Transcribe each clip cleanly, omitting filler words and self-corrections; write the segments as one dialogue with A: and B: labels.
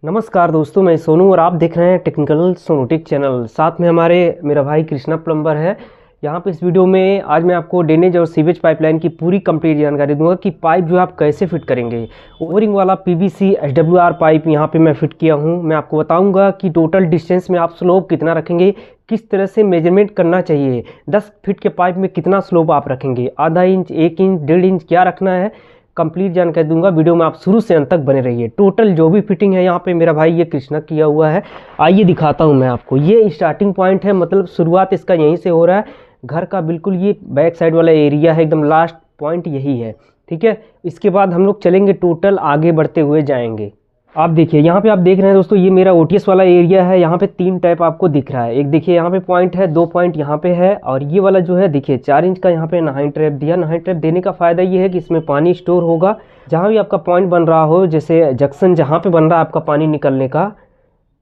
A: नमस्कार दोस्तों, मैं सोनू और आप देख रहे हैं टेक्निकल सोनोटेक चैनल। साथ में मेरा भाई कृष्णा प्लम्बर है। यहाँ पे इस वीडियो में आज मैं आपको ड्रेनेज और सीवेज पाइपलाइन की पूरी कंप्लीट जानकारी दूंगा कि पाइप जो आप कैसे फिट करेंगे। ओवरिंग वाला पीवीसी एसडब्ल्यूआर पाइप यहाँ पे मैं फिट किया हूँ। मैं आपको बताऊँगा कि टोटल डिस्टेंस में आप स्लोप कितना रखेंगे, किस तरह से मेजरमेंट करना चाहिए। 10 फीट के पाइप में कितना स्लोप आप रखेंगे, आधा इंच, 1 इंच, 1.5 इंच क्या रखना है, कंप्लीट जानकारी दूंगा। वीडियो में आप शुरू से अंत तक बने रहिए। टोटल जो भी फिटिंग है यहाँ पे मेरा भाई ये कृष्णा किया हुआ है। आइए दिखाता हूँ मैं आपको। ये स्टार्टिंग पॉइंट है, मतलब शुरुआत इसका यहीं से हो रहा है घर का। बिल्कुल ये बैक साइड वाला एरिया है, एकदम लास्ट पॉइंट यही है। ठीक है, इसके बाद हम लोग चलेंगे, टोटल आगे बढ़ते हुए जाएंगे। आप देखिए यहाँ पे आप देख रहे हैं दोस्तों, ये मेरा ओटीएस वाला एरिया है। यहाँ पे 3 टैप आपको दिख रहा है। एक देखिए यहाँ पे पॉइंट है, 2 पॉइंट यहाँ पे है, और ये वाला जो है देखिए 4 इंच का यहाँ पे नहाई ट्रैप दिया। नहाई ट्रैप देने का फ़ायदा ये है कि इसमें पानी स्टोर होगा। जहाँ भी आपका पॉइंट बन रहा हो, जैसे जंक्शन जहाँ पे बन रहा है आपका पानी निकलने का,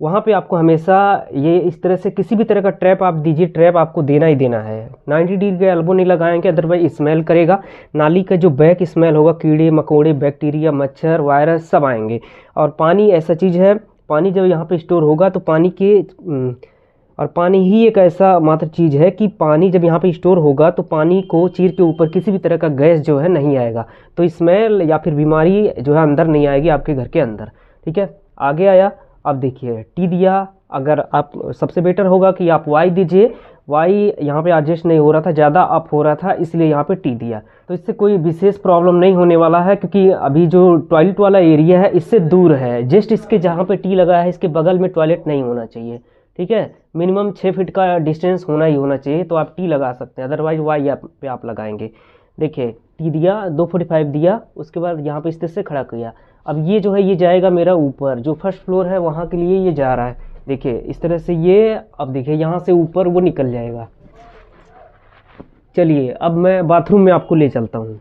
A: वहाँ पे आपको हमेशा ये इस तरह से किसी भी तरह का ट्रैप आप दीजिए। ट्रैप आपको देना ही देना है। 90 डिग्री का एल्बो नहीं लगाएंगे, अदरवाइज स्मेल करेगा। नाली का जो बैक स्मेल होगा, कीड़े मकोड़े, बैक्टीरिया, मच्छर, वायरस सब आएंगे। और पानी ऐसा चीज़ है, पानी जब यहाँ पे स्टोर होगा तो और पानी ही एक ऐसा मात्र चीज़ है कि पानी जब यहाँ पे स्टोर होगा तो पानी को चीर के ऊपर किसी भी तरह का गैस जो है नहीं आएगा, तो स्मेल या फिर बीमारी जो है अंदर नहीं आएगी आपके घर के अंदर। ठीक है, आगे आया। अब देखिए टी दिया। अगर आप सबसे बेटर होगा कि आप वाई दीजिए। वाई यहाँ पे एडजस्ट नहीं हो रहा था, ज़्यादा अप हो रहा था, इसलिए यहाँ पे टी दिया। तो इससे कोई विशेष प्रॉब्लम नहीं होने वाला है, क्योंकि अभी जो टॉयलेट वाला एरिया है इससे दूर है। जस्ट इसके जहाँ पे टी लगा है इसके बगल में टॉयलेट नहीं होना चाहिए। ठीक है, मिनिमम 6 फीट का डिस्टेंस होना ही होना चाहिए, तो आप टी लगा सकते हैं। अदरवाइज वाई पे आप लगाएंगे। देखिए टी दिया, 245 दिया, उसके बाद यहाँ पे इस तरह से खड़ा किया। अब ये जो है ये जाएगा मेरा ऊपर, जो फर्स्ट फ्लोर है वहाँ के लिए ये जा रहा है। देखिए इस तरह से ये, अब देखिए यहाँ से ऊपर वो निकल जाएगा। चलिए अब मैं बाथरूम में आपको ले चलता हूँ।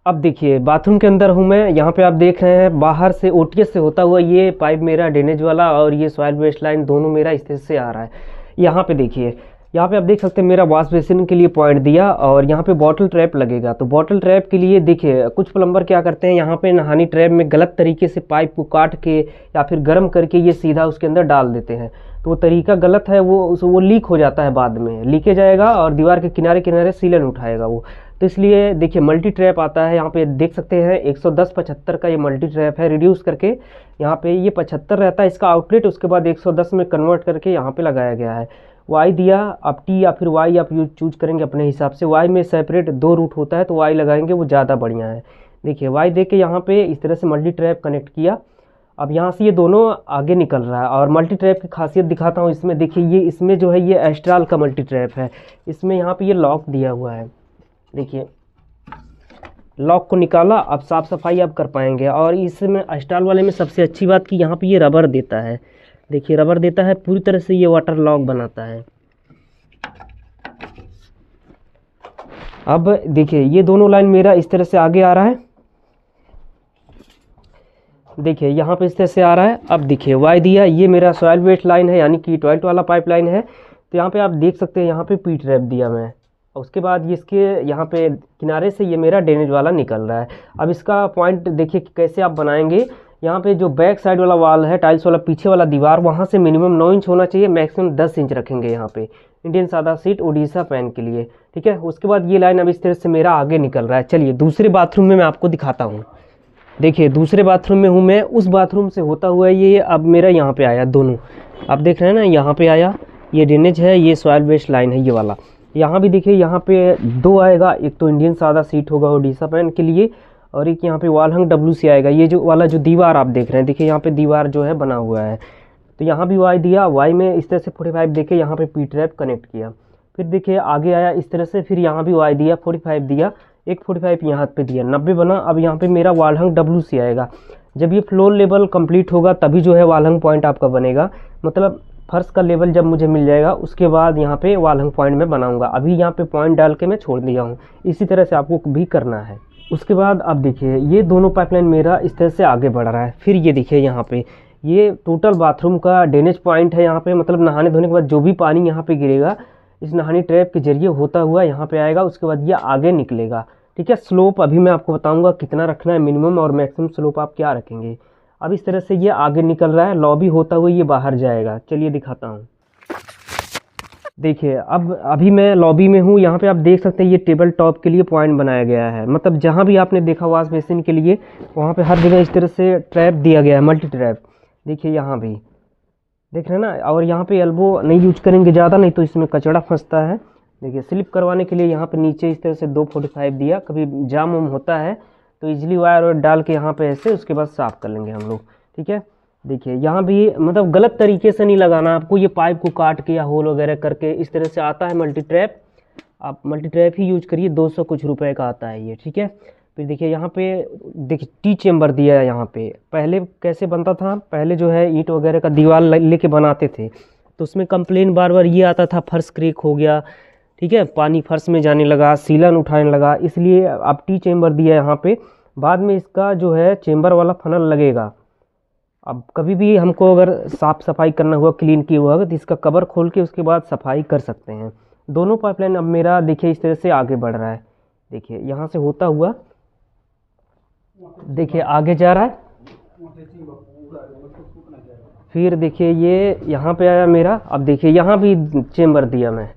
A: अब देखिए बाथरूम के अंदर हूँ मैं। यहाँ पे आप देख रहे हैं बाहर से ओटीएस से होता हुआ ये पाइप मेरा ड्रेनेज वाला, और ये सॉइल वेस्ट लाइन दोनों मेरा इस तरह से आ रहा है। यहाँ पे देखिए, यहाँ पे आप देख सकते हैं मेरा वॉश बेसिन के लिए पॉइंट दिया, और यहाँ पे बॉटल ट्रैप लगेगा। तो बॉटल ट्रैप के लिए देखिए कुछ प्लम्बर क्या करते हैं, यहाँ पे नहानी ट्रैप में गलत तरीके से पाइप को काट के या फिर गर्म करके ये सीधा उसके अंदर डाल देते हैं। तो वो तरीका गलत है, वो लीक हो जाता है, बाद में लीकेज आएगा और दीवार के किनारे किनारे सीलन उठाएगा वो। तो इसलिए देखिए मल्टी ट्रैप आता है। यहाँ पे देख सकते हैं 110-75 का ये मल्टी ट्रैप है। रिड्यूस करके यहाँ पे ये 75 रहता है इसका आउटलेट, उसके बाद 110 में कन्वर्ट करके यहाँ पे लगाया गया है। वाई दिया। अब टी या फिर वाई आप चूज करेंगे अपने हिसाब से। वाई में सेपरेट 2 रूट होता है, तो वाई लगाएंगे वो ज़्यादा बढ़िया है। देखिए वाई दे के यहाँ पे इस तरह से मल्टी ट्रैप कनेक्ट किया। अब यहाँ से ये दोनों आगे निकल रहा है। और मल्टी ट्रैप की खासियत दिखाता हूँ इसमें। देखिए ये इसमें जो है ये एस्ट्राल का मल्टी ट्रैप है। इसमें यहाँ पे ये लॉक दिया हुआ है। देखिए लॉक को निकाला, अब साफ़ सफाई आप कर पाएंगे। और इसमें एस्ट्राल वाले में सबसे अच्छी बात कि यहाँ पे ये रबर देता है। देखिए रबर देता है, पूरी तरह से ये वाटर लॉक बनाता है। अब देखिए ये दोनों लाइन मेरा इस तरह से आगे आ रहा है। देखिए यहाँ पे इस तरह से आ रहा है। अब देखिए वाई दिया, ये मेरा सॉइल वेस्ट लाइन है, यानी कि टॉयलेट वाला पाइप लाइन है। तो यहाँ पे आप देख सकते हैं यहाँ पे पी ट्रैप दिया मैं। उसके बाद इसके यहाँ पे किनारे से ये मेरा ड्रेनेज वाला निकल रहा है। अब इसका पॉइंट देखिए कैसे आप बनाएंगे। यहाँ पे जो बैक साइड वाला वाल है, टाइल्स वाला पीछे वाला दीवार, वहाँ से मिनिमम 9 इंच होना चाहिए, मैक्सिमम 10 इंच रखेंगे यहाँ पे इंडियन सादा सीट ओडिशा पैन के लिए। ठीक है, उसके बाद ये लाइन अब इस तरह से मेरा आगे निकल रहा है। चलिए दूसरे बाथरूम में मैं आपको दिखाता हूँ। देखिए दूसरे बाथरूम में हूँ मैं। उस बाथरूम से होता हुआ ये अब मेरा यहाँ पे आया। दोनों आप देख रहे हैं ना, यहाँ पे आया, ये ड्रेनेज है, ये सॉइल वेस्ट लाइन है ये वाला। यहाँ भी देखिए यहाँ पे 2 आएगा। एक तो इंडियन सादा सीट होगा ओडिशा पैन के लिए, और एक यहाँ पे वॉल हंग WC आएगा। ये जो वाला जो दीवार आप देख रहे हैं, देखिए यहाँ पे दीवार जो है बना हुआ है। तो यहाँ भी वाई दिया। वाई में इस तरह से 45 देके यहाँ पे पी ट्रैप कनेक्ट किया। फिर देखिए आगे आया इस तरह से, फिर यहाँ भी वाई दिया, 45 दिया, एक 45 यहाँ पे दिया, 90 बना। अब यहाँ पे मेरा वॉल हंग WC आएगा। जब ये फ्लोर लेवल कंप्लीट होगा तभी जो है वॉल हंग पॉइंट आपका बनेगा। मतलब फर्श का लेवल जब मुझे मिल जाएगा उसके बाद यहाँ पे वॉल हंग पॉइंट में बनाऊंगा। अभी यहाँ पे पॉइंट डाल के मैं छोड़ दिया हूँ। इसी तरह से आपको भी करना है। उसके बाद अब देखिए ये दोनों पाइपलाइन मेरा इस तरह से आगे बढ़ रहा है। फिर ये देखिए यहाँ पे ये टोटल बाथरूम का ड्रेनेज पॉइंट है। यहाँ पे मतलब नहाने धोने के बाद जो भी पानी यहाँ पे गिरेगा इस नहानी ट्रैप के जरिए होता हुआ यहाँ पे आएगा। उसके बाद ये आगे निकलेगा। ठीक है, स्लोप अभी मैं आपको बताऊंगा कितना रखना है मिनिमम और मैक्सिमम स्लोप आप क्या रखेंगे। अब इस तरह से ये आगे निकल रहा है, लॉबी होता हुआ ये बाहर जाएगा। चलिए दिखाता हूँ। देखिए अब अभी मैं लॉबी में हूँ। यहाँ पे आप देख सकते हैं ये टेबल टॉप के लिए पॉइंट बनाया गया है। मतलब जहाँ भी आपने देखा वॉश बेसिन के लिए वहाँ पे हर जगह इस तरह से ट्रैप दिया गया है, मल्टी ट्रैप। देखिए यहाँ भी देख रहे हैं ना। और यहाँ पे एल्बो नहीं यूज करेंगे ज़्यादा, नहीं तो इसमें कचड़ा फंसता है। देखिए स्लिप करवाने के लिए यहाँ पे नीचे इस तरह से 245 दिया। कभी जाम वाम होता है तो इजीली वायर और डाल के यहाँ पे ऐसे उसके बाद साफ़ कर लेंगे हम लोग, ठीक है। देखिए यहाँ भी मतलब गलत तरीके से नहीं लगाना आपको, ये पाइप को काट के या होल वगैरह करके इस तरह से आता है मल्टी ट्रैप। आप मल्टी ट्रैप ही यूज करिए, 200 कुछ रुपए का आता है ये, ठीक है। फिर देखिए यहाँ पे देखिए टी चेम्बर दिया है यहाँ पे। पहले कैसे बनता था, पहले जो है ईंट वगैरह का दीवार लेके बनाते थे तो उसमें कंप्लेन बार बार ये आता था फर्श क्रेक हो गया, ठीक है, पानी फर्श में जाने लगा, सीलन उठाने लगा। इसलिए अब टी चेम्बर दिया है यहाँ पे। बाद में इसका जो है चेम्बर वाला फनल लगेगा। अब कभी भी हमको अगर साफ़ सफाई करना हुआ, क्लीन किया हुआ तो इसका कवर खोल के उसके बाद सफाई कर सकते हैं। दोनों पाइपलाइन अब मेरा देखिए इस तरह से आगे बढ़ रहा है। देखिए यहाँ से होता हुआ देखिए आगे जा रहा है। फिर देखिए ये यहाँ पे आया मेरा। अब देखिए यहाँ भी चेम्बर दिया मैं।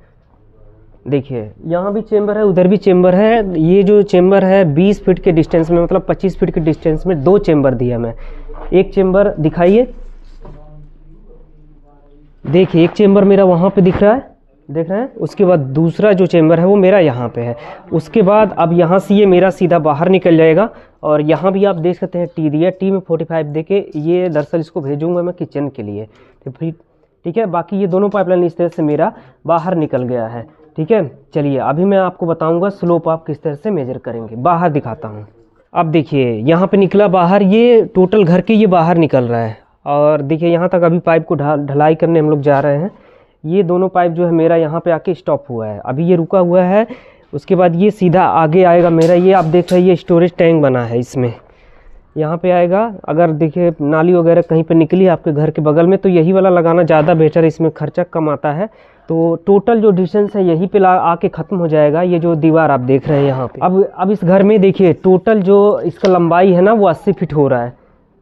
A: देखिए यहाँ भी चेम्बर है, उधर भी चेम्बर है। ये जो चेम्बर है 20 फीट के डिस्टेंस में, मतलब 25 फीट के डिस्टेंस में 2 चेम्बर दिया मैं। एक चेम्बर दिखाइए, देखिए एक चेम्बर मेरा वहाँ पे दिख रहा है, देख रहे हैं। उसके बाद दूसरा जो चेम्बर है वो मेरा यहाँ पे है। उसके बाद अब यहाँ से ये मेरा सीधा बाहर निकल जाएगा। और यहाँ भी आप देख सकते हैं टी दिया, टी में 45 दे के ये दरअसल इसको भेजूंगा मैं किचन के लिए, तो फिर ठीक है। बाकी ये दोनों पाइपलाइन इस तरह से मेरा बाहर निकल गया है, ठीक है। चलिए अभी मैं आपको बताऊँगा स्लोप आप किस तरह से मेजर करेंगे। बाहर दिखाता हूँ। अब देखिए यहाँ पे निकला बाहर, ये टोटल घर के ये बाहर निकल रहा है। और देखिए यहाँ तक अभी पाइप को ढलाई करने हम लोग जा रहे हैं। ये दोनों पाइप जो है मेरा यहाँ पे आके स्टॉप हुआ है, अभी ये रुका हुआ है। उसके बाद ये सीधा आगे आएगा मेरा। ये आप देख रहे हैं ये स्टोरेज टैंक बना है, इसमें यहाँ पे आएगा। अगर देखिए नाली वगैरह कहीं पे निकली आपके घर के बगल में तो यही वाला लगाना ज़्यादा बेटर है, इसमें खर्चा कम आता है। तो टोटल जो डिस्टेंस है यहीं पे आके ख़त्म हो जाएगा। ये जो दीवार आप देख रहे हैं यहाँ पे, अब इस घर में देखिए टोटल जो इसका लंबाई है ना वो 80 फीट हो रहा है।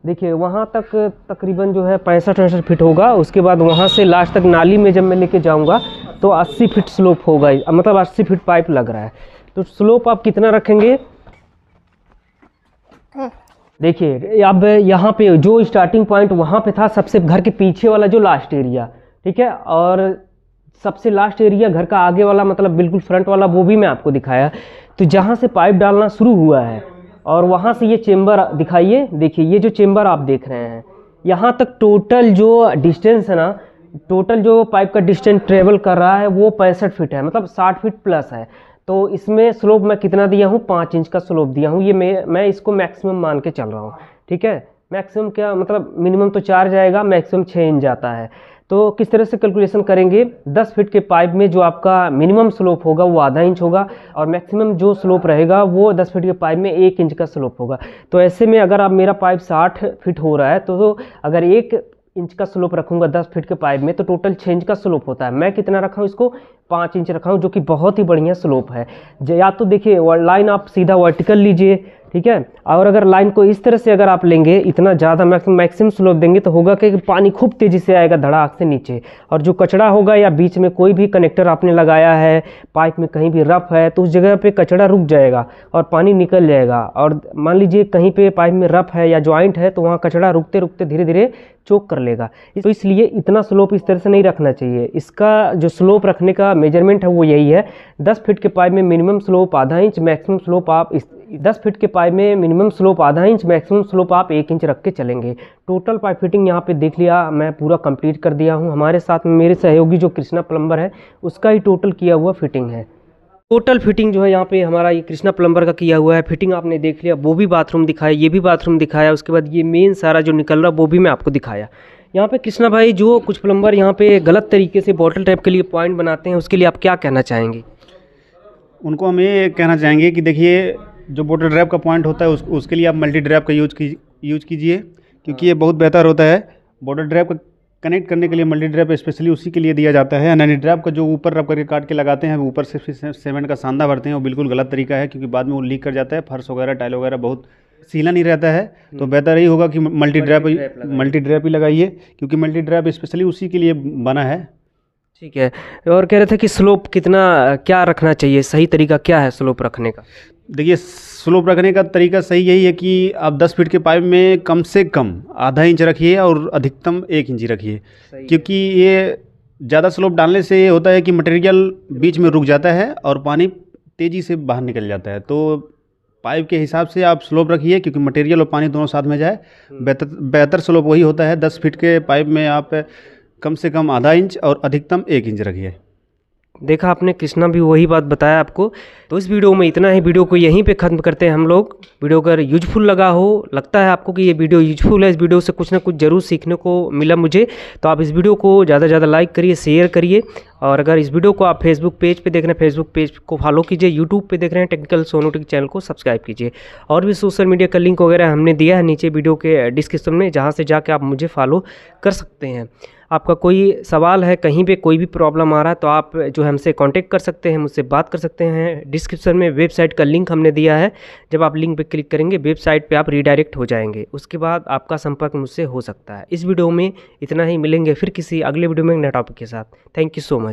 A: देखिए वहाँ तक तकरीबन जो है 65-68 फीट होगा। उसके बाद वहाँ से लास्ट तक नाली में जब मैं लेके जाऊँगा तो 80 फीट स्लोप होगा, मतलब 80 फीट पाइप लग रहा है। तो स्लोप आप कितना रखेंगे, देखिए अब यहाँ पे जो स्टार्टिंग पॉइंट वहाँ पे था सबसे घर के पीछे वाला जो लास्ट एरिया, ठीक है, और सबसे लास्ट एरिया घर का आगे वाला मतलब बिल्कुल फ्रंट वाला वो भी मैं आपको दिखाया। तो जहाँ से पाइप डालना शुरू हुआ है और वहाँ से ये चेम्बर दिखाइए। देखिए ये जो चेम्बर आप देख रहे हैं यहाँ तक टोटल जो डिस्टेंस है ना, टोटल जो पाइप का डिस्टेंस ट्रेवल कर रहा है वो 65 फीट है, मतलब 60 फीट प्लस है। तो इसमें स्लोप मैं कितना दिया हूँ, 5 इंच का स्लोप दिया हूँ। ये मैं इसको मैक्सिमम मान के चल रहा हूँ, ठीक है। मैक्सिमम क्या मतलब मिनिमम तो 4 जाएगा, मैक्सिमम 6 इंच जाता है। तो किस तरह से कैलकुलेशन करेंगे, 10 फीट के पाइप में जो आपका मिनिमम स्लोप होगा वो आधा इंच होगा और मैक्सिमम जो स्लोप रहेगा वो 10 फीट के पाइप में 1 इंच का स्लोप होगा। तो ऐसे में अगर आप मेरा पाइप 60 फीट हो रहा है तो अगर 1 इंच का स्लोप रखूंगा 10 फीट के पाइप में तो टोटल 6 इंच का स्लोप होता है। मैं कितना रखा हूँ इसको, 5 इंच रखा हूँ, जो कि बहुत ही बढ़िया स्लोप है। या तो देखिए लाइन आप सीधा वर्टिकल लीजिए, ठीक है, और अगर लाइन को इस तरह से अगर आप लेंगे, इतना ज़्यादा मैक्सिमम स्लोप देंगे तो होगा कि पानी खूब तेज़ी से आएगा धड़ाक से नीचे। और जो कचड़ा होगा या बीच में कोई भी कनेक्टर आपने लगाया है, पाइप में कहीं भी रफ है, तो उस जगह पे कचड़ा रुक जाएगा और पानी निकल जाएगा। और मान लीजिए कहीं पे पाइप में रफ है या जॉइंट है तो वहाँ कचड़ा रुकते रुकते धीरे धीरे चोक कर लेगा। तो इसलिए इतना स्लोप इस तरह से नहीं रखना चाहिए। इसका जो स्लोप रखने का मेजरमेंट है वो यही है, 10 फीट के पाइप में मिनिमम स्लोप आधा इंच, मैक्सिमम स्लोप आप 10 फीट के पाइप में मिनिमम स्लोप आधा इंच, मैक्सिमम स्लोप आप 1 इंच रख के चलेंगे। टोटल पाइप फिटिंग यहाँ पे देख लिया, मैं पूरा कंप्लीट कर दिया हूँ। हमारे साथ में मेरे सहयोगी जो कृष्णा प्लम्बर है उसका ही टोटल किया हुआ फिटिंग है। टोटल फिटिंग जो है यहाँ पे हमारा ये कृष्णा प्लम्बर का किया हुआ है। फिटिंग आपने देख लिया, वो भी बाथरूम दिखाया, ये भी बाथरूम दिखाया, उसके बाद ये मेन सारा जो निकल रहा वो भी मैं आपको दिखाया। यहाँ पे कृष्णा भाई जो कुछ प्लम्बर यहाँ पे गलत तरीके से बॉटल टैप के लिए पॉइंट बनाते हैं उसके लिए आप क्या कहना चाहेंगे?
B: उनको हम ये कहना चाहेंगे कि देखिए जो बॉटल ड्रैप का पॉइंट होता है उसके लिए आप मल्टी ड्रैप का यूज कीजिए, क्योंकि ये बहुत बेहतर होता है। बॉटल ड्रैप का कनेक्ट करने के लिए मल्टी ड्रैप स्पेशली उसी के लिए दिया जाता है। नैनी ड्रैप का जो ऊपर रब करके काट के लगाते हैं, ऊपर से सीमेंट का सांदा भरते हैं, वो बिल्कुल गलत तरीका है, क्योंकि बाद में वो लीक कर जाता है। फर्श वगैरह टाइल वगैरह बहुत सीला नहीं रहता है, तो बेहतर यही होगा कि मल्टी ड्रैप ही लगाइए, क्योंकि मल्टी ड्रैप स्पेशली उसी के लिए बना है।
A: ठीक है। और कह रहे थे कि स्लोप कितना क्या रखना चाहिए, सही तरीका क्या है स्लोप रखने का?
B: देखिए, स्लोप रखने का तरीका सही यही है कि आप 10 फीट के पाइप में कम से कम आधा इंच रखिए और अधिकतम 1 इंच रखिए, क्योंकि ये ज़्यादा स्लोप डालने से ये होता है कि मटेरियल बीच में रुक जाता है और पानी तेज़ी से बाहर निकल जाता है। तो पाइप के हिसाब से आप स्लोप रखिए, क्योंकि मटेरियल और पानी दोनों साथ में जाए। बेहतर स्लोप वही होता है, 10 फीट के पाइप में आप कम से कम आधा इंच और अधिकतम 1 इंच रखिए।
A: देखा आपने, कृष्णा भी वही बात बताया आपको। तो इस वीडियो में इतना ही, वीडियो को यहीं पे ख़त्म करते हैं हम लोग। वीडियो अगर यूजफुल लगा हो, लगता है आपको कि ये वीडियो यूजफुल है, इस वीडियो से कुछ ना कुछ ज़रूर सीखने को मिला मुझे, तो आप इस वीडियो को ज़्यादा से ज़्यादा लाइक करिए, शेयर करिए। और अगर इस वीडियो को आप फेसबुक पेज पे देख रहे हैं, फेसबुक पेज को फॉलो कीजिए। यूट्यूब पे देख रहे हैं टेक्निकल सोनोटेक चैनल को सब्सक्राइब कीजिए। और भी सोशल मीडिया का लिंक वगैरह हमने दिया है नीचे वीडियो के डिस्क्रिप्शन में, जहाँ से जाके आप मुझे फॉलो कर सकते हैं। आपका कोई सवाल है, कहीं पे कोई भी प्रॉब्लम आ रहा है, तो आप जो है हमसे कांटेक्ट कर सकते हैं, मुझसे बात कर सकते हैं। डिस्क्रिप्शन में वेबसाइट का लिंक हमने दिया है, जब आप लिंक पे क्लिक करेंगे वेबसाइट पे आप रीडायरेक्ट हो जाएंगे, उसके बाद आपका संपर्क मुझसे हो सकता है। इस वीडियो में इतना ही, मिलेंगे फिर किसी अगले वीडियो में नए टॉपिक के साथ। Thank you so much.